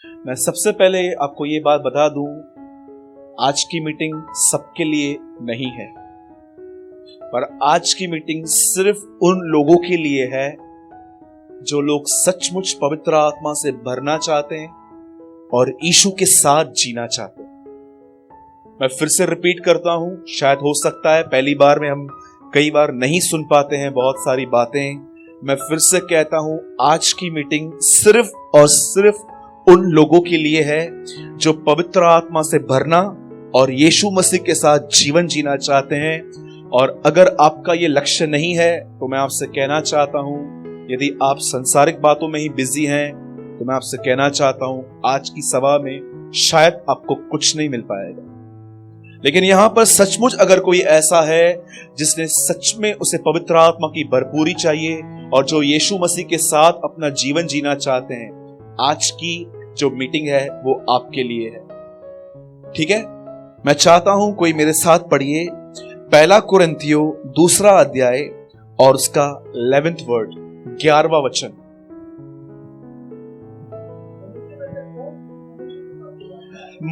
मैं सबसे पहले आपको ये बात बता दूं, आज की मीटिंग सबके लिए नहीं है, पर आज की मीटिंग सिर्फ उन लोगों के लिए है जो लोग सचमुच पवित्र आत्मा से भरना चाहते हैं और यीशु के साथ जीना चाहते हैं। मैं फिर से रिपीट करता हूं, शायद हो सकता है पहली बार में हम कई बार नहीं सुन पाते हैं बहुत सारी बातें। मैं फिर से कहता हूं, आज की मीटिंग सिर्फ और सिर्फ उन लोगों के लिए है जो पवित्र आत्मा से भरना और यीशु मसीह के साथ जीवन जीना चाहते हैं। और अगर आपका ये लक्ष्य नहीं है तो मैं आपसे कहना चाहता हूं, यदि आप संसारिक बातों में ही बिजी हैं तो मैं आपसे कहना चाहता हूं, आज की सभा में शायद आपको कुछ नहीं मिल पाएगा। लेकिन यहां पर सचमुच अगर कोई ऐसा है जिसने सच में उसे पवित्र आत्मा की भरपूरी चाहिए और जो यीशु मसीह के साथ अपना जीवन जीना चाहते हैं, आज की जो मीटिंग है वो आपके लिए है। ठीक है, मैं चाहता हूं कोई मेरे साथ पढ़िए पहला कुरिन्थियों 2 अध्याय और उसका 11th वर्ड, 11वां वचन।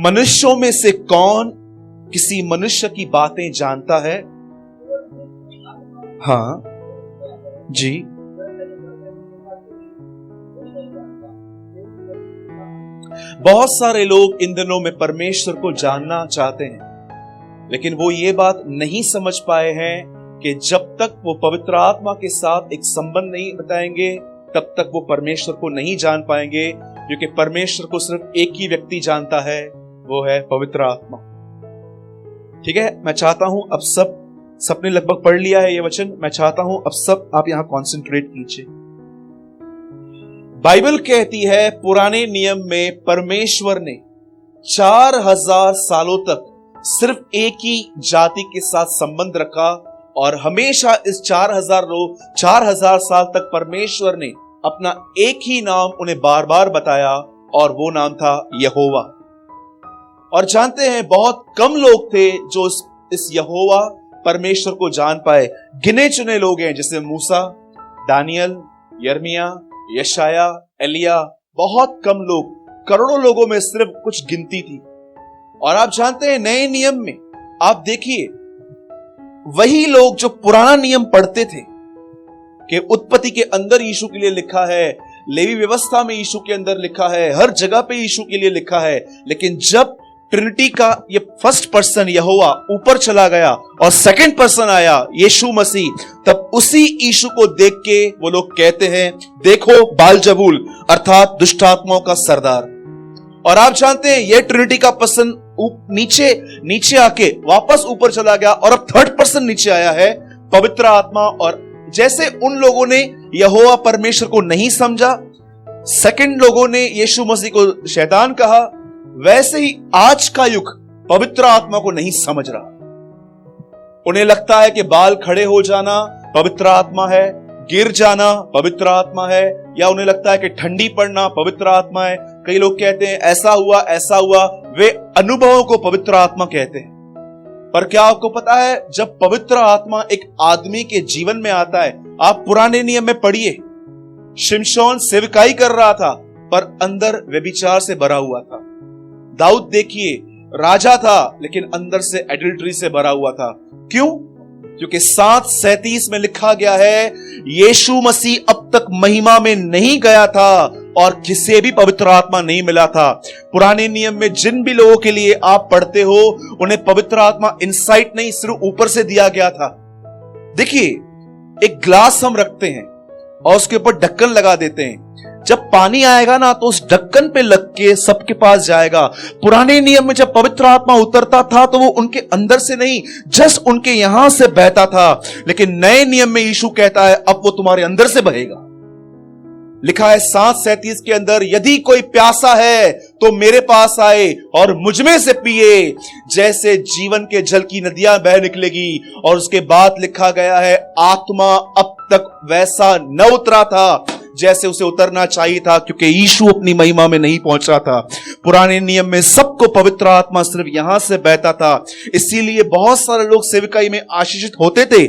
मनुष्यों में से कौन किसी मनुष्य की बातें जानता है? हाँ जी, बहुत सारे लोग इन दिनों में परमेश्वर को जानना चाहते हैं, लेकिन वो ये बात नहीं समझ पाए हैं कि जब तक वो पवित्र आत्मा के साथ एक संबंध नहीं बताएंगे तब तक वो परमेश्वर को नहीं जान पाएंगे, क्योंकि परमेश्वर को सिर्फ एक ही व्यक्ति जानता है, वो है पवित्र आत्मा। ठीक है, मैं चाहता हूं अब सबने लगभग पढ़ लिया है ये वचन। मैं चाहता हूं अब सब आप यहां कॉन्सेंट्रेट कीजिए। बाइबल कहती है पुराने नियम में परमेश्वर ने 4000 सालों तक सिर्फ एक ही जाति के साथ संबंध रखा और हमेशा इस 4000 साल तक परमेश्वर ने अपना एक ही नाम उन्हें बार बार बताया और वो नाम था यहोवा। और जानते हैं बहुत कम लोग थे जो इस यहोवा परमेश्वर को जान पाए। गिने चुने लोग हैं जैसे मूसा, दानियल, यर्मिया, यशाया, एलिया, बहुत कम लोग, करोड़ों लोगों में सिर्फ कुछ गिनती थी। और आप जानते हैं नए नियम में आप देखिए वही लोग जो पुराना नियम पढ़ते थे कि उत्पत्ति के अंदर यीशु के लिए लिखा है, लेवी व्यवस्था में यीशु के अंदर लिखा है, हर जगह पे यीशु के लिए लिखा है, लेकिन जब ट्रिनिटी का ये फर्स्ट पर्सन यहोवा ऊपर चला गया और सेकंड पर्सन आया यीशु मसीह, तब उसी यीशु को देख के वो लोग कहते हैं देखो बालजबूल अर्थात दुष्ट आत्माओं का सरदार। और आप जानते हैं ये ट्रिनिटी का पर्सन नीचे आके वापस ऊपर चला गया और अब थर्ड पर्सन नीचे आया है पवित्र आत्मा। और जैसे उन लोगों ने यहोवा परमेश्वर को नहीं समझा, सेकंड लोगों ने यीशु मसीह को शैतान कहा, वैसे ही आज का युग पवित्र आत्मा को नहीं समझ रहा। उन्हें लगता है कि बाल खड़े हो जाना पवित्र आत्मा है, गिर जाना पवित्र आत्मा है, या उन्हें लगता है कि ठंडी पड़ना पवित्र आत्मा है। कई लोग कहते हैं ऐसा हुआ, वे अनुभवों को पवित्र आत्मा कहते हैं। पर क्या आपको पता है जब पवित्र आत्मा एक आदमी के जीवन में आता है, आप पुराने नियम में पढ़िए, शिमशोन सेवकाई कर रहा था पर अंदर व्यभिचार से भरा हुआ था। दाऊद देखिए राजा था लेकिन अंदर से एडल्ट्री से भरा हुआ था। क्यों? क्योंकि 7:37 में लिखा गया है यीशु मसीह अब तक महिमा में नहीं गया था और किसी भी पवित्र आत्मा नहीं मिला था। पुराने नियम में जिन भी लोगों के लिए आप पढ़ते हो उन्हें पवित्र आत्मा इनसाइट नहीं सिर्फ ऊपर से दिया गया था। देखिए एक ग्लास हम रखते हैं और उसके ऊपर ढक्कन लगा देते हैं, जब पानी आएगा ना तो उस ढक्कन पे लग के सबके पास जाएगा। पुराने नियम में जब पवित्र आत्मा उतरता था तो वो उनके अंदर से नहीं जस्ट उनके यहां से बहता था, लेकिन नए नियम में यीशु कहता है अब वो तुम्हारे अंदर से बहेगा। लिखा है 7:37 के अंदर, यदि कोई प्यासा है तो मेरे पास आए और मुझमें से पिए, जैसे जीवन के जल की नदियां बह निकलेगी। और उसके बाद लिखा गया है आत्मा अब तक वैसा न उतरा था जैसे उसे उतरना चाहिए था, क्योंकि यीशु अपनी महिमा में नहीं पहुंच रहा था। पुराने नियम में सबको पवित्र आत्मा सिर्फ यहां से बहता था, इसीलिए बहुत सारे लोग सेवकाई में आशीषित होते थे,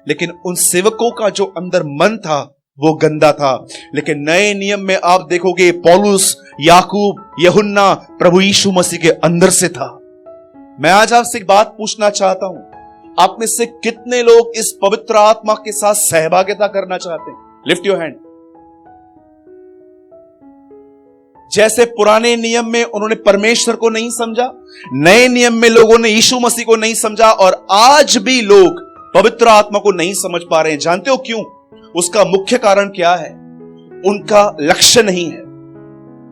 लेकिन उन सेवकों का जो अंदर मन था वो गंदा था। लेकिन नए नियम में आप देखोगे पौलुस, याकूब, यूहन्ना प्रभु यीशु मसीह के अंदर से था। मैं आज आपसे एक बात पूछना चाहता हूं, आप में से कितने लोग इस पवित्र आत्मा के साथ सहभागिता करना चाहते हैं? Lift your hand. जैसे पुराने नियम में उन्होंने परमेश्वर को नहीं समझा, नए नियम में लोगों ने यीशु मसीह को नहीं समझा, और आज भी लोग पवित्र आत्मा को नहीं समझ पा रहे हैं। जानते हो क्यों? उसका मुख्य कारण क्या है? उनका लक्ष्य नहीं है,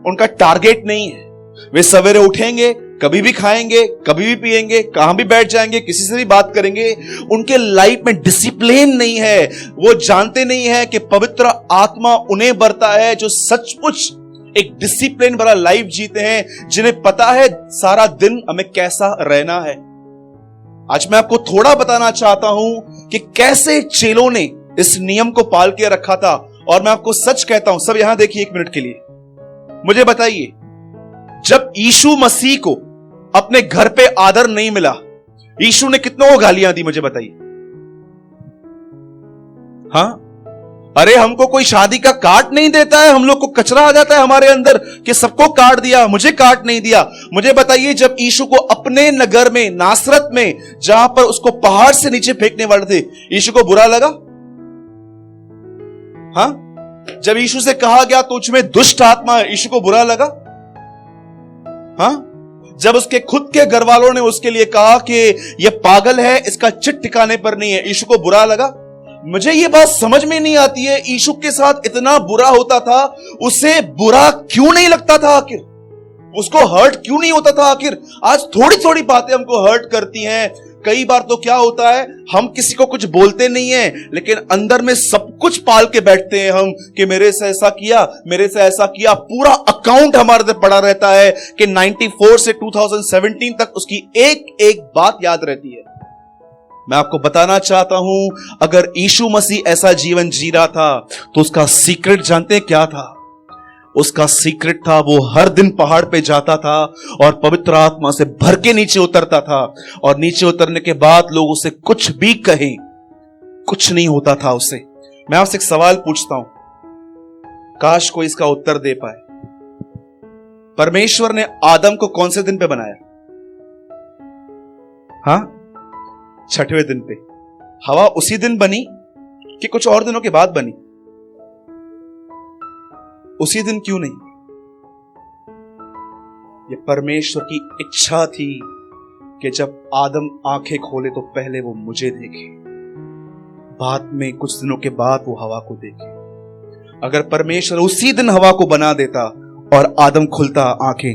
उनका टारगेट नहीं है। वे सवेरे उठेंगे, कभी भी खाएंगे, कभी भी पिएंगे, कहां भी बैठ जाएंगे, किसी से भी बात करेंगे। उनके लाइफ में डिसिप्लिन नहीं है। वो जानते नहीं है कि पवित्र आत्मा उन्हें भरता है जो सचमुच एक डिसिप्लिन भरा लाइफ जीते हैं, जिन्हें पता है सारा दिन हमें कैसा रहना है। आज मैं आपको थोड़ा बताना चाहता हूं कि कैसे चेलों ने इस नियम को पाल के रखा था। और मैं आपको सच कहता हूं, सब यहां देखिए एक मिनट के लिए, मुझे बताइए, जब यीशु मसीह को अपने घर पे आदर नहीं मिला, यीशु ने कितनों को गालियां दी? मुझे बताइए। हाँ, अरे हमको कोई शादी का कार्ड नहीं देता है, हम लोग को कचरा आ जाता है हमारे अंदर कि सबको कार्ड दिया, मुझे कार्ड नहीं दिया। मुझे बताइए, जब यीशु को अपने नगर में, नासरत में, जहां पर उसको पहाड़ से नीचे फेंकने वाले थे, यीशु को बुरा लगा? हाँ, जब यीशु से कहा गया तुझ में दुष्ट आत्मा है, यीशु को बुरा लगा? हाँ, जब उसके खुद के घर वालों ने उसके लिए कहा कि यह पागल है, इसका चिट ठिकाने पर नहीं है, यीशु को बुरा लगा? मुझे यह बात समझ में नहीं आती है, यीशु के साथ इतना बुरा होता था, उसे बुरा क्यों नहीं लगता था? आखिर उसको हर्ट क्यों नहीं होता था? आखिर आज थोड़ी थोड़ी बातें हमको हर्ट करती हैं। कई बार तो क्या होता है, हम किसी को कुछ बोलते नहीं है, लेकिन अंदर में सब कुछ पाल के बैठते हैं हम कि मेरे से ऐसा किया, मेरे से ऐसा किया। पूरा अकाउंट हमारे से पड़ा रहता है कि 94 से 2017 तक उसकी एक एक बात याद रहती है। मैं आपको बताना चाहता हूं, अगर यीशु मसीह ऐसा जीवन जी रहा था तो उसका सीक्रेट जानते हैं क्या था? उसका सीक्रेट था, वो हर दिन पहाड़ पे जाता था और पवित्र आत्मा से भर के नीचे उतरता था, और नीचे उतरने के बाद लोग उसे कुछ भी कहें, कुछ नहीं होता था उसे। मैं आपसे एक सवाल पूछता हूं, काश कोई इसका उत्तर दे पाए। परमेश्वर ने आदम को कौन से दिन पे बनाया? हाँ, 6वें दिन पे। हवा उसी दिन बनी कि कुछ और दिनों के बाद बनी? उसी दिन क्यों नहीं? ये परमेश्वर की इच्छा थी कि जब आदम आंखें खोले तो पहले वो मुझे देखे, बाद में कुछ दिनों के बाद वो हवा को देखे। अगर परमेश्वर उसी दिन हवा को बना देता और आदम खुलता आंखें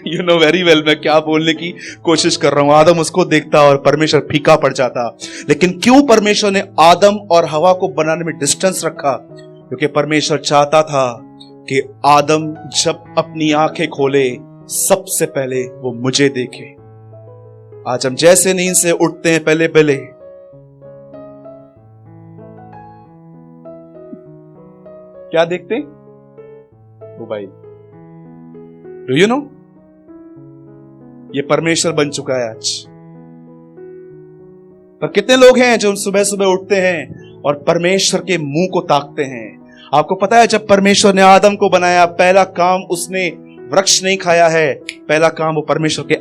यू नो वेरी वेल मैं क्या बोलने की कोशिश कर रहा हूं। आदम उसको देखता और परमेश्वर फीका पड़ जाता। लेकिन क्यों परमेश्वर ने आदम और हवा को बनाने में डिस्टेंस रखा? क्योंकि परमेश्वर चाहता था कि आदम जब अपनी आंखें खोले सबसे पहले वो मुझे देखे। आज हम जैसे नींद से उठते हैं, पहले पहले क्या देखते? मोबाइल। डू यू नो, ये परमेश्वर बन चुका है आज। पर कितने लोग हैं जो सुबह सुबह उठते हैं और परमेश्वर के मुंह को ताकते हैं? आपको पता है, जब परमेश्वर ने आदम को बनाया, पहला काम उसने वृक्ष नहीं खाया है, पहला काम वो परमेश्वर के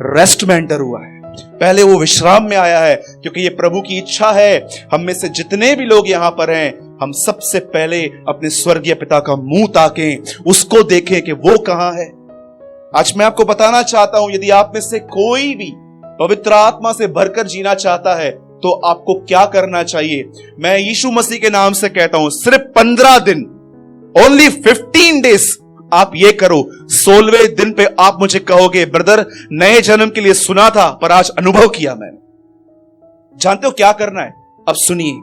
रेस्ट में एंटर हुआ है। पहले वो विश्राम में आया है, क्योंकि ये प्रभु की इच्छा है हम में से जितने भी लोग यहां पर हैं, हम सबसे पहले अपने स्वर्गीय पिता का मुंह ताकें, उसको देखें कि वो कहां है। आज मैं आपको बताना चाहता हूं, यदि आप में से कोई भी पवित्र आत्मा से भरकर जीना चाहता है तो आपको क्या करना चाहिए? मैं यीशु मसीह के नाम से कहता हूं, सिर्फ 15 दिन, ओनली 15 डेज आप ये करो। 16वें दिन पे आप मुझे कहोगे, ब्रदर नए जन्म के लिए सुना था पर आज अनुभव किया मैंने। जानते हो क्या करना है? अब सुनिए,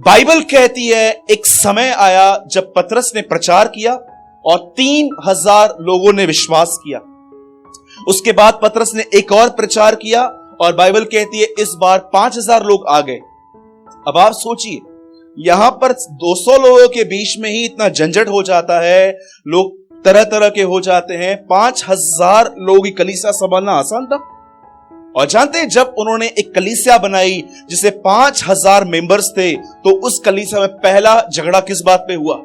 बाइबल कहती है एक समय आया जब पतरस ने प्रचार किया और 3000 लोगों ने विश्वास किया। उसके बाद पतरस ने एक और प्रचार किया और बाइबल कहती है इस बार 5000 लोग आ गए। अब आप सोचिए, यहां पर 200 लोगों के बीच में ही इतना झंझट हो जाता है, लोग तरह तरह के हो जाते हैं। 5000 लोगों की कलीसिया संभालना आसान था? और जानते हैं, जब उन्होंने एक कलीसिया बनाई जिसे 5,000 मेंबर्स थे, तो उस कलीसिया में पहला झगड़ा किस बात पे हुआ?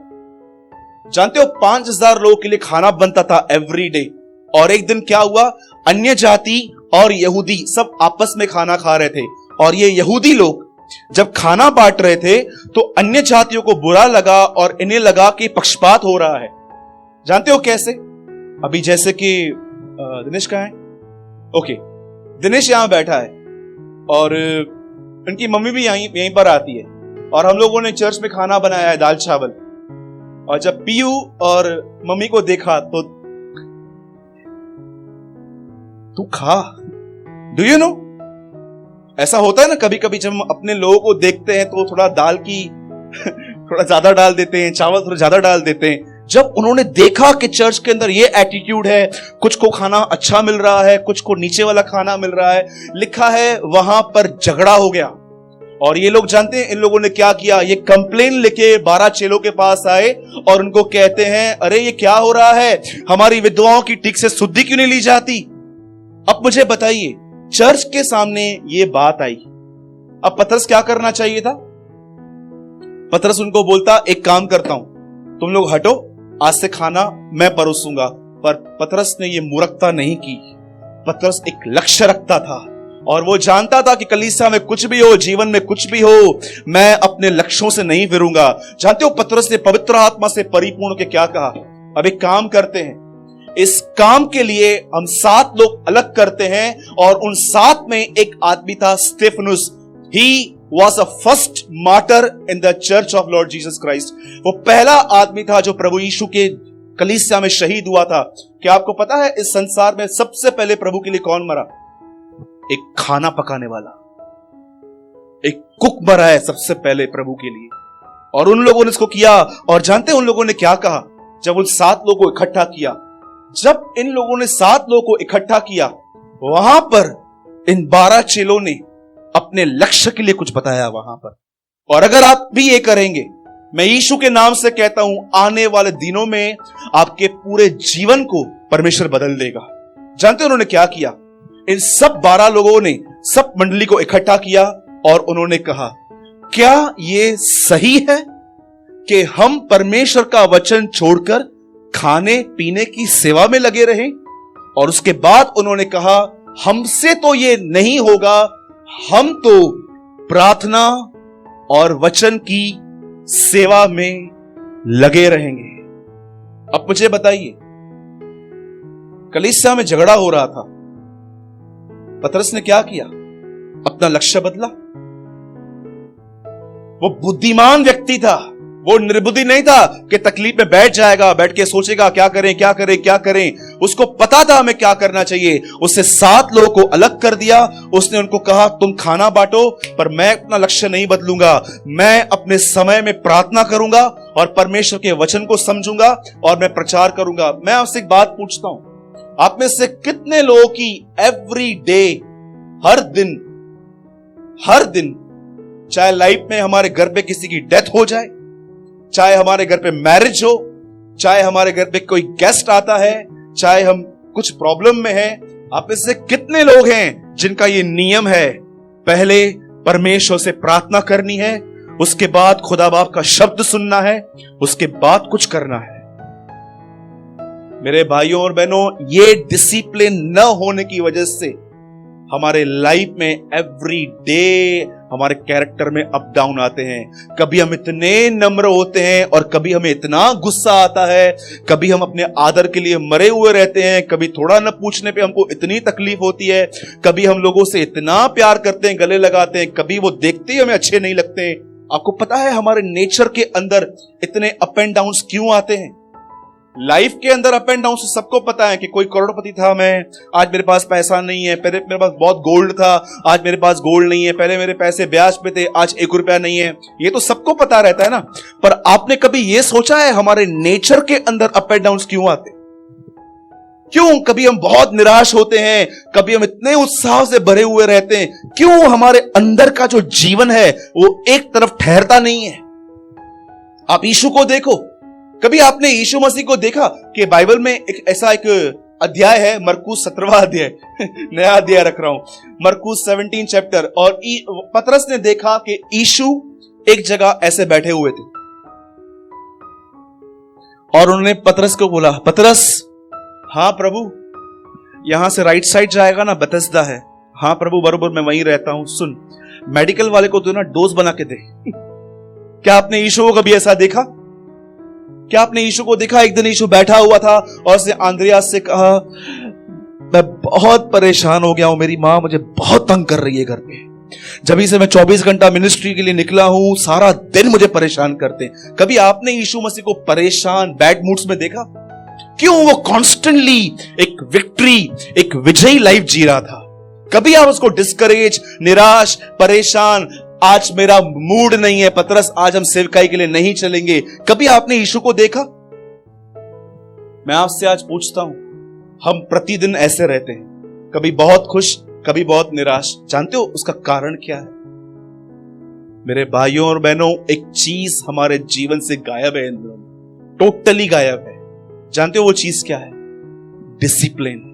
जानते हो, 5,000 लोगों के लिए खाना बनता था एवरी डे। और एक दिन क्या हुआ, अन्य जाति और यहूदी सब आपस में खाना खा रहे थे। और ये यहूदी लोग जब खाना बांट रहे थे तो अन्य जातियों को बुरा लगा और इन्हें लगा कि पक्षपात हो रहा है। जानते हो कैसे? अभी जैसे कि दिनेश कहाँ है? ओके, दिनेश यहां बैठा है और उनकी मम्मी भी यहीं पर आती है, और हम लोगों ने चर्च में खाना बनाया है, दाल चावल। और जब पीयू और मम्मी को देखा तो तू खा। डू यू नो, ऐसा होता है ना कभी कभी, जब हम अपने लोगों को देखते हैं तो थोड़ा दाल की थोड़ा ज्यादा डाल देते हैं, चावल थोड़ा ज्यादा डाल देते हैं। जब उन्होंने देखा कि चर्च के अंदर ये एटीट्यूड है, कुछ को खाना अच्छा मिल रहा है, कुछ को नीचे वाला खाना मिल रहा है, लिखा है वहां पर झगड़ा हो गया। और ये लोग जानते हैं इन लोगों ने क्या किया? ये कंप्लेन लेके 12 चेलों के पास आए और उनको कहते हैं, अरे ये क्या हो रहा है, हमारी विधवाओं की ठीक से शुद्धि क्यों नहीं ली जाती? अब मुझे बताइए, चर्च के सामने ये बात आई, अब पतरस क्या करना चाहिए था? पतरस उनको बोलता, एक काम करता हूं, तुम लोग हटो, आज से खाना मैं परोसूंगा। पर पतरस ने ये मूर्खता नहीं की। पतरस एक लक्ष्य रखता था और वो जानता था कि कलीसिया में कुछ भी हो, जीवन में कुछ भी हो, मैं अपने लक्ष्यों से नहीं फिरूंगा। जानते हो पतरस ने पवित्र आत्मा से परिपूर्ण के क्या कहा? अब एक काम करते हैं, इस काम के लिए हम 7 लोग अलग करते हैं। और उन 7 में एक आदमी था, स्टेफनुस। ही was a first martyr in the church of Lord Jesus Christ. वो पहला आदमी था जो प्रभु यीशु के कलीसिया में शहीद हुआ था। क्या आपको पता है इस संसार में सबसे पहले प्रभु के लिए कौन मरा? एक खाना पकाने वाला, एक कुक मरा है सबसे पहले प्रभु के लिए। और उन लोगों ने इसको किया। और जानते हैं उन लोगों ने क्या कहा? जब उन 7 लोगों को इकट्ठा किया, जब इन लोगों ने 7 लोगों को इकट्ठा किया, वहां पर इन 12 चेलों ने अपने लक्ष्य के लिए कुछ बताया वहां पर। और अगर आप भी ये करेंगे, मैं यीशु के नाम से कहता हूं, आने वाले दिनों में आपके पूरे जीवन को परमेश्वर बदल देगा। जानते हैं उन्होंने क्या किया? इन सब 12 लोगों ने सब मंडली को इकट्ठा किया और उन्होंने कहा, क्या ये सही है कि हम परमेश्वर का वचन छोड़कर खाने पीने की सेवा में लगे रहें? और उसके बाद उन्होंने कहा, हमसे तो ये नहीं होगा, हम तो प्रार्थना और वचन की सेवा में लगे रहेंगे। अब मुझे बताइए, कलीसिया में झगड़ा हो रहा था, पतरस ने क्या किया? अपना लक्ष्य बदला। वो बुद्धिमान व्यक्ति था, वो निर्बुद्धि नहीं था कि तकलीफ में बैठ जाएगा, बैठ के सोचेगा क्या करें क्या करें क्या करें। उसको पता था हमें क्या करना चाहिए। उससे 7 लोगों को अलग कर दिया। उसने उनको कहा, तुम खाना बांटो, पर मैं अपना लक्ष्य नहीं बदलूंगा। मैं अपने समय में प्रार्थना करूंगा और परमेश्वर के वचन को समझूंगा और मैं प्रचार करूंगा। मैं आपसे एक बात पूछता हूं, आप में से कितने लोगों की एवरी डे, हर दिन, चाहे लाइफ में हमारे घर पे किसी की डेथ हो जाए, चाहे हमारे घर पे मैरिज हो, चाहे हमारे घर पे कोई गेस्ट आता है, चाहे हम कुछ प्रॉब्लम में हैं, आप में से कितने लोग हैं जिनका ये नियम है, पहले परमेश्वर से प्रार्थना करनी है, उसके बाद खुदा बाप का शब्द सुनना है, उसके बाद कुछ करना है? मेरे भाइयों और बहनों, ये डिसिप्लिन न होने की वजह से हमारे लाइफ में एवरी डे हमारे कैरेक्टर में अप डाउन आते हैं। कभी हम इतने नम्र होते हैं और कभी हमें इतना गुस्सा आता है, कभी हम अपने आदर के लिए मरे हुए रहते हैं, कभी थोड़ा न पूछने पे हमको इतनी तकलीफ होती है, कभी हम लोगों से इतना प्यार करते हैं, गले लगाते हैं, कभी वो देखते ही हमें अच्छे नहीं लगते। आपको पता है हमारे नेचर के अंदर इतने अप एंड डाउन क्यों आते हैं? लाइफ के अंदर अप एंड डाउन से सबको पता है कि कोई करोड़पति था मैं, आज मेरे पास पैसा नहीं है, पहले मेरे पास बहुत गोल्ड था, आज मेरे पास गोल्ड नहीं है, पहले मेरे पैसे ब्याज पे थे, आज 1 रुपया नहीं है। ये तो सबको पता रहता है ना। पर आपने कभी ये सोचा है हमारे नेचर के अंदर अप एंड डाउन क्यों आते? क्यों कभी हम बहुत निराश होते हैं, कभी हम इतने उत्साह से भरे हुए रहते हैं? क्यों हमारे अंदर का जो जीवन है वो एक तरफ ठहरता नहीं है? आप यीशु को देखो, कभी आपने यीशु मसीह को देखा कि बाइबल में एक अध्याय है मरकुस 17वां अध्याय नया अध्याय रख रहा हूं, मरकुस 17 चैप्टर। और पतरस ने देखा कि यीशु एक जगह ऐसे बैठे हुए थे और उन्होंने पतरस को बोला, पतरस, हाँ प्रभु, यहां से राइट साइड जाएगा ना, बेथेस्दा है। हाँ प्रभु, बरोबर, मैं वहीं रहता हूं। सुन, मेडिकल वाले को तो ना डोज बना के दे। क्या आपने यीशु को कभी ऐसा देखा? क्या आपने यीशु को देखा? एक दिन यीशु बैठा हुआ था और उसने आंद्रियास से कहा, मैं बहुत परेशान हो गया हूं, मेरी मां मुझे बहुत तंग कर रही है घर पे। जब से मैं 24 घंटा मिनिस्ट्री के लिए निकला हूं, सारा दिन मुझे परेशान करते हैं। कभी आपने यीशु मसीह को परेशान, बैड मूड्स में देखा? क्यों? वो कॉन्स्टेंटली एक विक्ट्री, एक विजयी लाइफ जी रहा था। कभी आप उसको डिस्करेज, निराश, परेशान, आज मेरा मूड नहीं है पतरस, आज हम सेवकाई के लिए नहीं चलेंगे, कभी आपने यीशु को देखा? मैं आपसे आज पूछता हूं, हम प्रतिदिन ऐसे रहते हैं, कभी बहुत खुश, कभी बहुत निराश। जानते हो उसका कारण क्या है? मेरे भाइयों और बहनों, एक चीज हमारे जीवन से गायब है, टोटली गायब है। जानते हो वो चीज क्या है? डिसिप्लिन।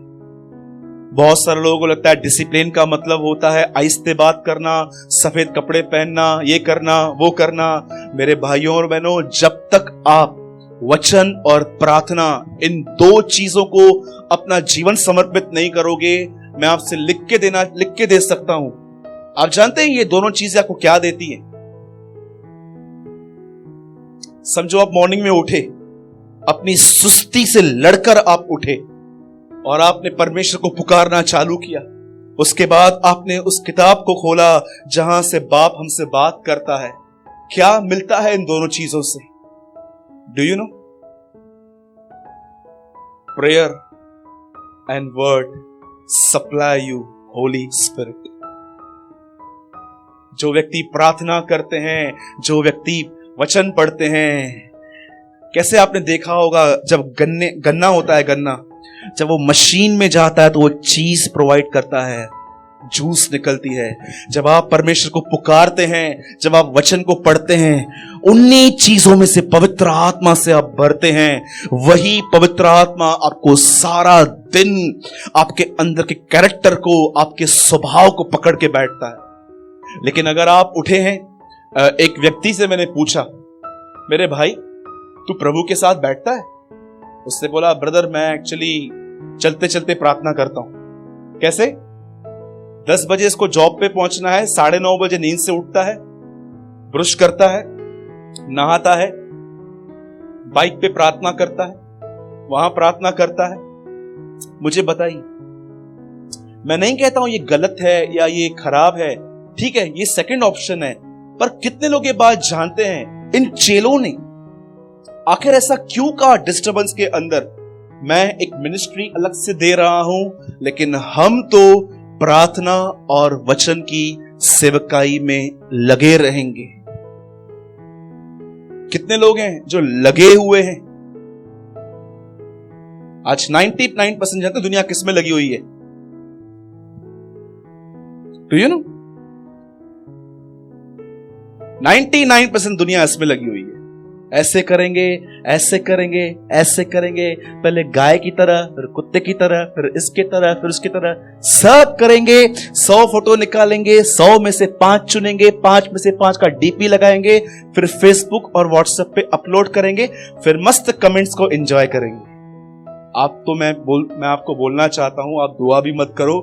बहुत सारे लोगों को लगता है डिसिप्लिन का मतलब होता है आहिस्ते बात करना, सफेद कपड़े पहनना, ये करना, वो करना। मेरे भाइयों और बहनों, जब तक आप वचन और प्रार्थना, इन दो चीजों को अपना जीवन समर्पित नहीं करोगे, मैं आपसे लिख के दे सकता हूं। आप जानते हैं ये दोनों चीजें आपको क्या देती हैं? समझो आप मॉर्निंग में उठे, अपनी सुस्ती से लड़कर आप उठे और आपने परमेश्वर को पुकारना चालू किया। उसके बाद आपने उस किताब को खोला जहां से बाप हमसे बात करता है। क्या मिलता है इन दोनों चीजों से? Do you know? Prayer and word supply you Holi spirit. जो व्यक्ति प्रार्थना करते हैं, जो व्यक्ति वचन पढ़ते हैं, कैसे आपने देखा होगा जब गन्ना होता है, गन्ना जब वो मशीन में जाता है तो वो चीज प्रोवाइड करता है, जूस निकलती है। जब आप परमेश्वर को पुकारते हैं, जब आप वचन को पढ़ते हैं, उन्हीं चीजों में से पवित्र आत्मा से आप भरते हैं। वही पवित्र आत्मा आपको सारा दिन आपके अंदर के कैरेक्टर को, आपके स्वभाव को पकड़ के बैठता है। लेकिन अगर आप उठे हैं, एक व्यक्ति से मैंने पूछा, मेरे भाई तू प्रभु के साथ बैठता है? उसने बोला, ब्रदर मैं एक्चुअली चलते चलते प्रार्थना करता हूं। कैसे? 10 बजे इसको जॉब पे पहुंचना है, 9:30 बजे नींद से उठता है, ब्रश करता है, नहाता है, बाइक पे प्रार्थना करता है, वहां प्रार्थना करता है। मुझे बताइए, मैं नहीं कहता हूं ये गलत है या ये खराब है, ठीक है, ये सेकंड ऑप्शन है, पर कितने लोग ये बात जानते हैं? इन चेलों ने आखिर ऐसा क्यों कहा डिस्टर्बेंस के अंदर? मैं एक मिनिस्ट्री अलग से दे रहा हूं, लेकिन हम तो प्रार्थना और वचन की सेवकाई में लगे रहेंगे। कितने लोग हैं जो लगे हुए हैं? आज 99% जानते दुनिया किस में लगी हुई है? Do you know? 99% दुनिया इसमें लगी हुई है। ऐसे करेंगे, ऐसे करेंगे, ऐसे करेंगे, पहले गाय की तरह, फिर कुत्ते की तरह, फिर इसके तरह, फिर उसकी तरह, सब करेंगे। 100 फोटो निकालेंगे, 100 में से 5 चुनेंगे, 5 में से 5 का डीपी लगाएंगे, फिर फेसबुक और व्हाट्सएप पे अपलोड करेंगे, फिर मस्त कमेंट्स को एंजॉय करेंगे। आप तो मैं आपको बोलना चाहता हूं, आप दुआ भी मत करो।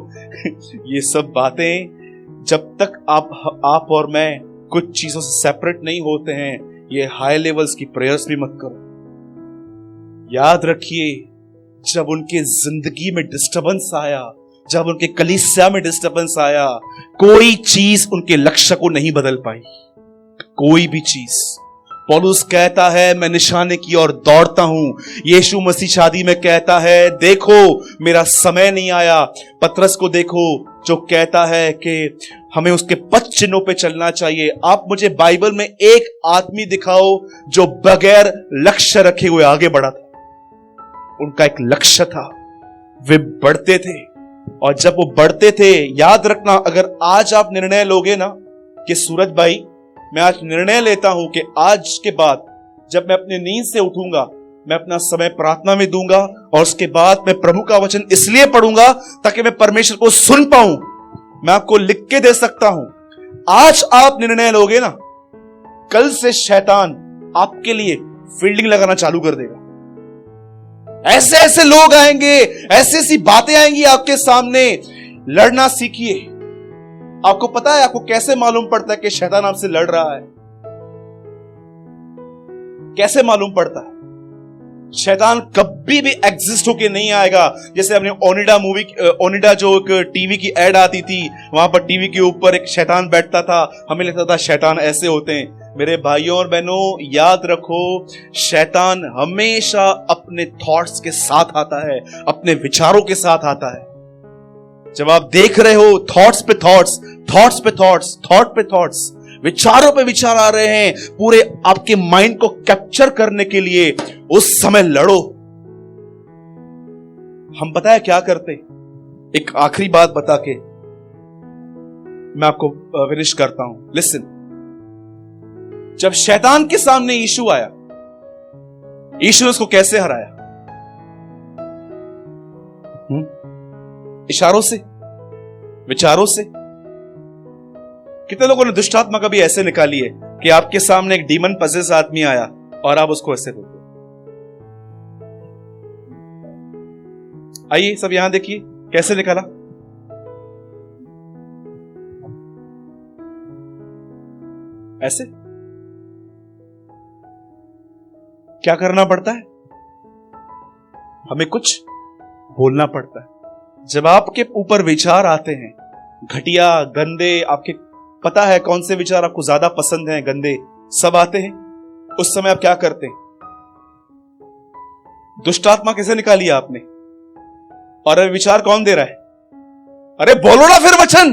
ये सब बातें जब तक आप और मैं कुछ चीजों से सेपरेट नहीं होते हैं, ये हाई लेवल्स की प्रेयर्स भी मत करो। याद रखिए, जब उनके जिंदगी में डिस्टर्बेंस आया, जब उनके कलीसिया में डिस्टर्बेंस आया, कोई चीज उनके लक्ष्य को नहीं बदल पाई, कोई भी चीज। पौलुस कहता है, मैं निशाने की ओर दौड़ता हूं। यीशु मसीह शादी में कहता है, देखो मेरा समय नहीं आया। पतरस को देखो जो कहता है कि हमें उसके पथ चिन्हों पे चलना चाहिए। आप मुझे बाइबल में एक आदमी दिखाओ जो बगैर लक्ष्य रखे हुए आगे बढ़ा था। उनका एक लक्ष्य था, वे बढ़ते थे, और जब वो बढ़ते थे, याद रखना, अगर आज आप निर्णय लोगे ना कि सूरज भाई मैं आज निर्णय लेता हूं कि आज के बाद जब मैं अपनी नींद से उठूंगा, मैं अपना समय प्रार्थना में दूंगा और उसके बाद मैं प्रभु का वचन इसलिए पढ़ूंगा ताकि मैं परमेश्वर को सुन पाऊं। मैं आपको लिख के दे सकता हूं, आज आप निर्णय लोगे ना, कल से शैतान आपके लिए फील्डिंग लगाना चालू कर देगा। ऐसे ऐसे लोग आएंगे, ऐसी ऐसी बातें आएंगी आपके सामने। लड़ना सीखिए। आपको पता है, आपको कैसे मालूम पड़ता है कि शैतान आपसे लड़ रहा है? कैसे मालूम पड़ता है? शैतान कभी भी एग्जिस्ट होके नहीं आएगा। जैसे हमने ओनिडा जो एक टीवी की एड आती थी, वहां पर टीवी के ऊपर एक शैतान बैठता था, हमें लगता था शैतान ऐसे होते हैं। मेरे भाइयों और बहनों, याद रखो, शैतान हमेशा अपने थॉट्स के साथ आता है, अपने विचारों के साथ आता है। जब आप देख रहे हो थॉट्स पे थॉट्स, थॉट्स पे थॉट्स, थॉट पे थॉट्स, विचारों पे विचार आ रहे हैं पूरे आपके माइंड को कैप्चर करने के लिए, उस समय लड़ो। हम पता है क्या करते? एक आखिरी बात बता के मैं आपको फिनिश करता हूं। लिसन, जब शैतान के सामने यीशु आया, यीशु ने उसको कैसे हराया? इशारों से, विचारों से। कितने लोगों ने दुष्ट आत्मा कभी ऐसे निकाली है कि आपके सामने एक डीमन पजेस आदमी आया और आप उसको ऐसे बोलते? आइए सब यहां देखिए कैसे निकाला। ऐसे। क्या करना पड़ता है? हमें कुछ बोलना पड़ता है। जब आपके ऊपर विचार आते हैं घटिया, गंदे, आपके पता है कौन से विचार आपको ज्यादा पसंद हैं, गंदे सब आते हैं, उस समय आप क्या करते हैं? दुष्ट आत्मा कैसे निकाली आपने? और विचार कौन दे रहा है? अरे बोलो ना फिर वचन,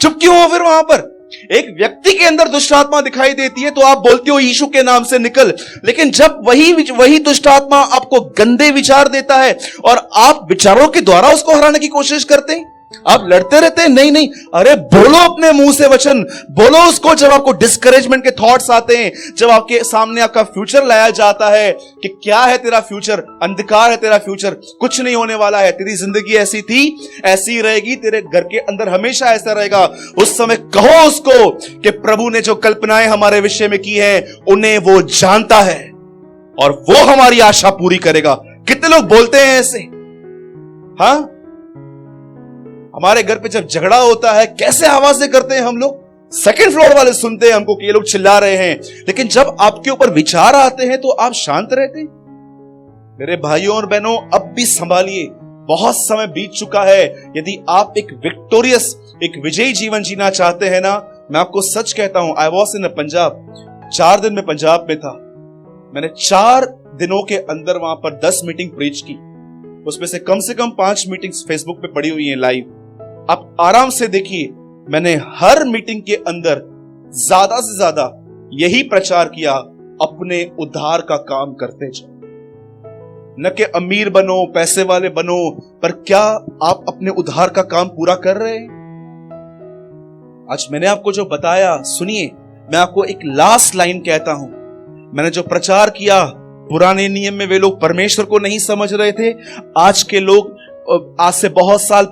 चुप क्यों हो फिर? वहां पर एक व्यक्ति के अंदर दुष्ट आत्मा दिखाई देती है तो आप बोलते हो यीशु के नाम से निकल। लेकिन जब वही दुष्ट आत्मा आपको गंदे विचार देता है और आप विचारों के द्वारा उसको हराने की कोशिश करते हैं, आप लड़ते रहते हैं। नहीं नहीं, अरे बोलो अपने मुंह से वचन, बोलो उसको। जब आपको डिस्करेजमेंट के थॉट्स आते हैं, जब आपके सामने आपका फ्यूचर लाया जाता है कि क्या है तेरा फ्यूचर, अंधकार है तेरा फ्यूचर, कुछ नहीं होने वाला है, तेरी जिंदगी ऐसी थी ऐसी रहेगी, तेरे घर के अंदर हमेशा ऐसा रहेगा, उस समय कहो उसको कि प्रभु ने जो कल्पनाएं हमारे विषय में की है उन्हें वो जानता है और वो हमारी आशा पूरी करेगा। कितने लोग बोलते हैं ऐसे? हाँ, हमारे घर पे जब झगड़ा होता है कैसे आवाजें करते हैं हम लोग, सेकंड फ्लोर वाले सुनते हैं हमको कि ये लोग चिल्ला रहे हैं। लेकिन जब आपके ऊपर विचार आते हैं तो आप शांत रहते हैं। मेरे भाइयों और बहनों, अब भी संभालिए, बहुत समय बीत चुका है। यदि आप एक विक्टोरियस, एक विजयी जीवन जीना चाहते हैं ना, मैं आपको सच कहता हूं, आई वॉज इन पंजाब, 4 दिन में पंजाब में था। मैंने 4 दिनों के अंदर वहां पर 10 मीटिंग प्रीच की, उसमें से कम 5 मीटिंग्स फेसबुक पे पड़ी हुई हैं लाइव। आप आराम से देखिए, मैंने हर मीटिंग के अंदर ज्यादा से ज्यादा यही प्रचार किया, अपने उद्धार का काम करते जाओ, न कि अमीर बनो, पैसे वाले बनो, पर क्या आप अपने उद्धार का काम पूरा कर रहे हैं? आज मैंने आपको जो बताया, सुनिए, मैं आपको एक लास्ट लाइन कहता हूं। मैंने जो प्रचार किया, पुराने नियम में वे लोग परमेश्वर को नहीं समझ रहे थे, आज के लोग आज से बहुत साल